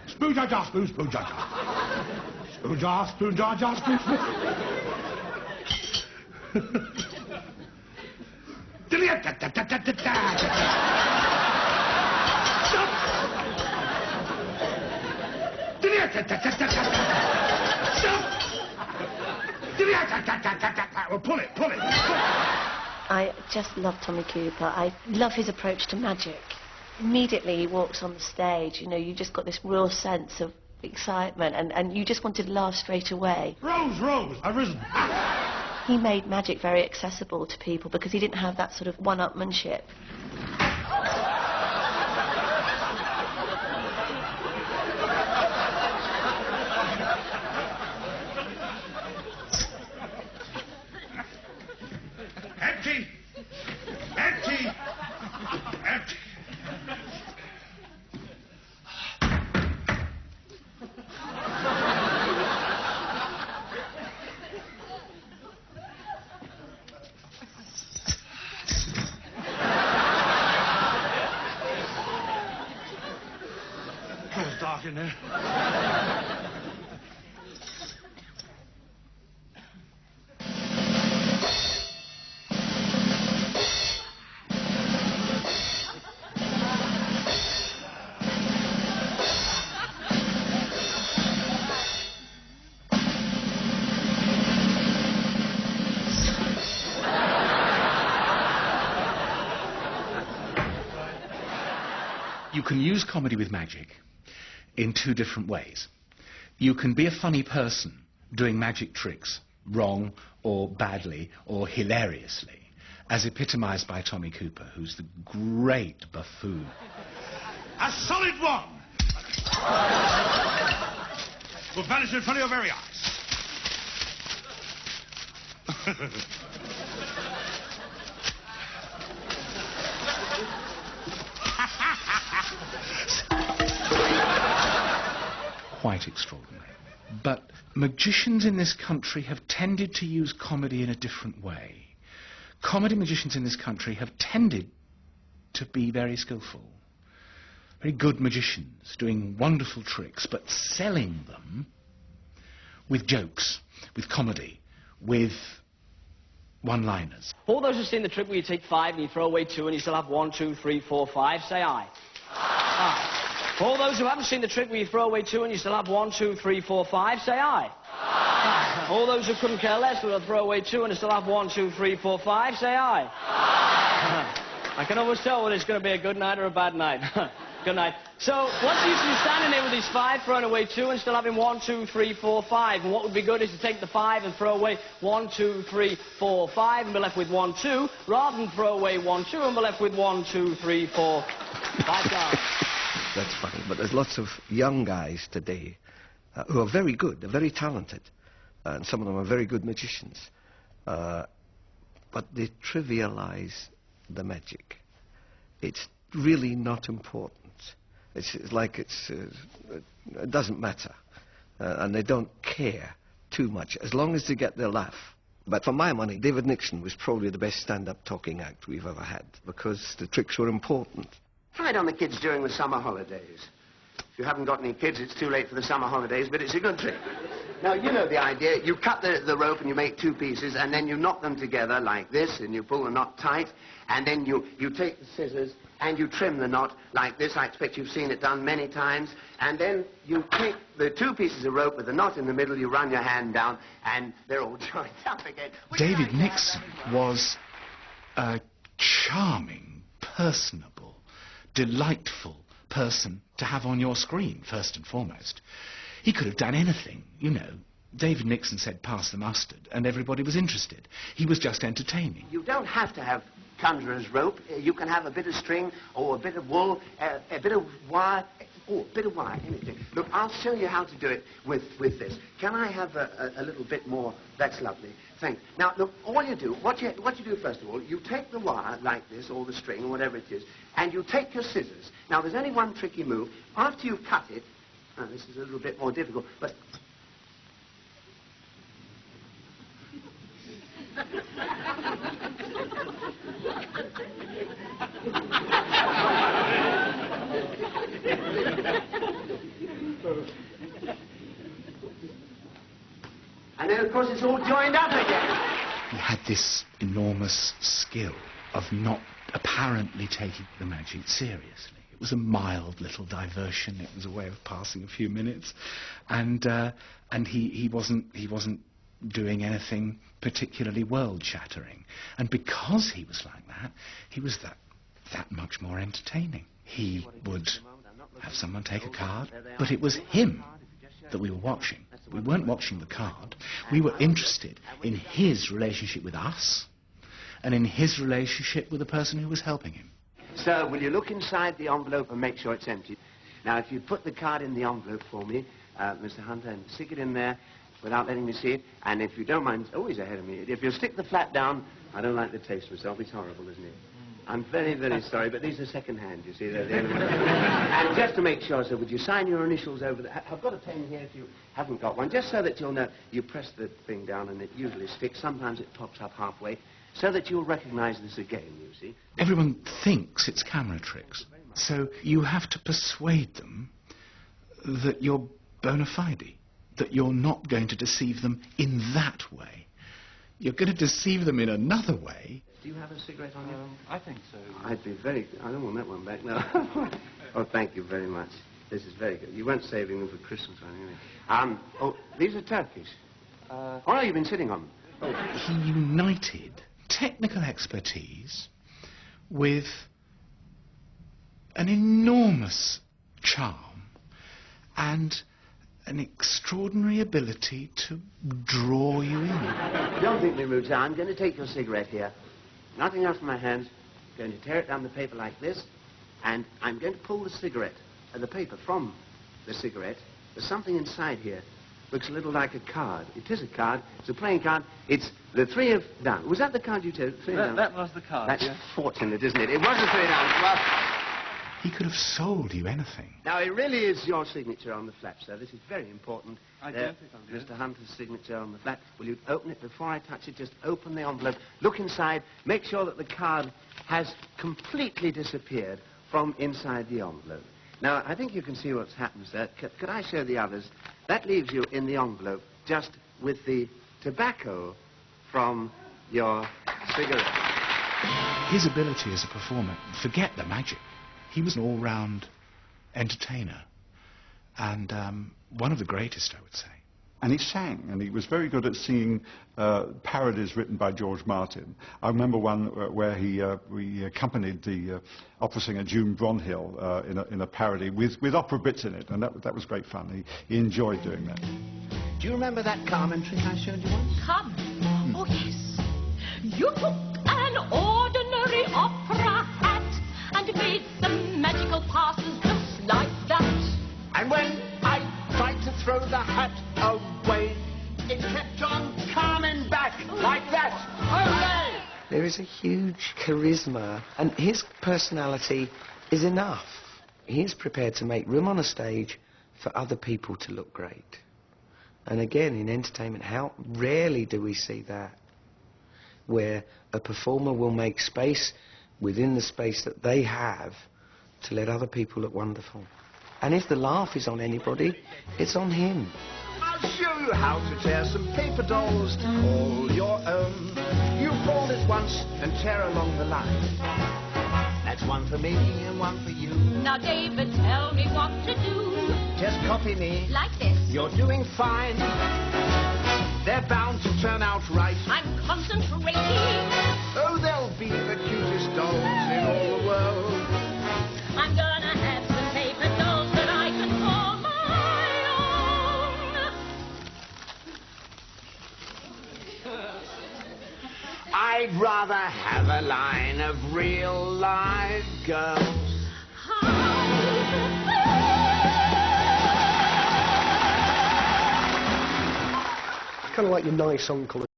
Spoon jar jar, spoon, spoon jar jar. Spoon jar, spoon jar jar, spoon, spoon. Pull it, pull it. I just love Tommy Cooper. I love his approach to magic. Immediately he walks on the stage, you know, you just got this real sense of excitement and you just wanted to laugh straight away. Rose, Rose, I've risen. He made magic very accessible to people because he didn't have that sort of one-upmanship. Empty! Empty! Empty! It's dark in there. You can use comedy with magic in two different ways. You can be a funny person doing magic tricks wrong or badly or hilariously, as epitomised by Tommy Cooper, who's the great buffoon. A solid one! Will vanish in front of your very eyes. Quite extraordinary. But magicians in this country have tended to use comedy in a different way. Comedy magicians in this country have tended to be very skillful. Very good magicians, doing wonderful tricks, but selling them with jokes, with comedy, with one-liners. All those who've seen the trick where you take 5 and you throw away 2 and you still have 1, 2, 3, 4, 5, say aye. Aye. All those who haven't seen the trick where you throw away 2 and you still have 1, 2, 3, 4, 5, say aye. Aye. All those who couldn't care less will throw away 2 and still have 1, 2, 3, 4, 5, say aye. Aye. I can always tell whether it's going to be a good night or a bad night. Good night. So, what's the use of you standing there with these 5, throwing away 2 and still having 1, 2, 3, 4, 5? And what would be good is to take the 5 and throw away 1, 2, 3, 4, 5 and be left with 1, 2, rather than throw away 1, 2 and be left with 1, 2, 3, 4, 5 down. That's funny, but there's lots of young guys today who are very good, they're very talented, and some of them are very good magicians, but they trivialize the magic. It's really not important. It's like it doesn't matter, and they don't care too much, as long as they get their laugh. But for my money, David Nixon was probably the best stand-up talking act we've ever had, because the tricks were important. Try it on the kids during the summer holidays. If you haven't got any kids, it's too late for the summer holidays, but it's a good trick. Now, you know the idea. You cut the rope and you make 2 pieces, and then you knot them together like this, and you pull the knot tight, and then you take the scissors and you trim the knot like this. I expect you've seen it done many times. And then you take the 2 pieces of rope with the knot in the middle, you run your hand down, and they're all joined up again. David Nixon was a charming, personable, delightful person to have on your screen, first and foremost. He could have done anything, you know. David Nixon said, pass the mustard, and everybody was interested. He was just entertaining. You don't have to have conjurer's rope. You can have a bit of string or a bit of wool, a bit of wire. Oh, a bit of wire, anything. Look, I'll show you how to do it with this. Can I have a little bit more? That's lovely. Thanks. Now, look, all you do, what you do first of all, you take the wire like this, or the string, or whatever it is, and you take your scissors. Now, there's only one tricky move. After you've cut it, this is a little bit more difficult, but... of course, it's all joined up again. He had this enormous skill of not apparently taking the magic seriously. It was a mild little diversion. It was a way of passing a few minutes, and he wasn't doing anything particularly world-shattering. And because he was like that, he was that much more entertaining. He would have someone take a card, but it was him that we were watching. We weren't watching the card. We were interested in his relationship with us and in his relationship with the person who was helping him. Sir, will you look inside the envelope and make sure it's empty? Now, if you put the card in the envelope for me, Mr. Hunter, and stick it in there without letting me see it, and if you don't mind, oh, he's ahead of me. If you'll stick the flat down, I don't like the taste myself. It's horrible, isn't it? I'm very, very sorry, but these are second-hand, you see. They're the only ones. And just to make sure, sir, would you sign your initials over the... I've got a pen here if you haven't got one, just so that you'll know. You press the thing down and it usually sticks. Sometimes it pops up halfway, so that you'll recognize this again, you see. Everyone thinks it's camera tricks, so you have to persuade them that you're bona fide, that you're not going to deceive them in that way. You're going to deceive them in another way. Do you have a cigarette on you? I think so. I'd be very... I don't want that one back, no. Oh, thank you very much. This is very good. You weren't saving them for Christmas, or anything. Oh, these are turkeys. Oh, no, you've been sitting on them. Oh. He united technical expertise with an enormous charm and an extraordinary ability to draw you in. Don't think me rude, sir. I'm going to take your cigarette here. Nothing else from my hands. I'm going to tear it down the paper like this, and I'm going to pull the cigarette, the paper from the cigarette. There's something inside here. Looks a little like a card. It is a card. It's a playing card. It's the three of down. Was that the card you took? That was the card. That's yeah. fortunate, isn't it? It was a three down. Well, He could have sold you anything. now, it really is your signature on the flap, sir. This is very important. I don't think I'll do it. Mr. Hunter's signature on the flap. Will you open it before I touch it? Just open the envelope. Look inside. Make sure that the card has completely disappeared from inside the envelope. Now, I think you can see what's happened, sir. Could I show the others? That leaves you in the envelope just with the tobacco from your cigarette. His ability as a performer, forget the magic. He was an all-round entertainer, and one of the greatest, I would say. And he sang, and he was very good at singing parodies written by George Martin. I remember one where we accompanied the opera singer June Bronhill in a parody with opera bits in it, and that was great fun. He enjoyed doing that. Do you remember that Carmen trick I showed you once? Carmen? Oh, yes. You took an ordinary opera hat and made some magical passes just like that. And when I tried to throw the hat away, it kept on coming back like that. Hooray! There is a huge charisma, and his personality is enough. He is prepared to make room on a stage for other people to look great. And again, in entertainment, how rarely do we see that, where a performer will make space within the space that they have to let other people look wonderful. And if the laugh is on anybody, it's on him. I'll show you how to tear some paper dolls to call your own. You fold it once and tear along the line. That's one for me and one for you. Now, David, tell me what to do. Just copy me. Like this. You're doing fine. They're bound to turn out right. I'm concentrating. Oh, they'll be the cutest dolls in all the world. I'm gonna have some paper dolls that I can call my own. I'd rather have a line of real live girls. Kind of like your nice uncle.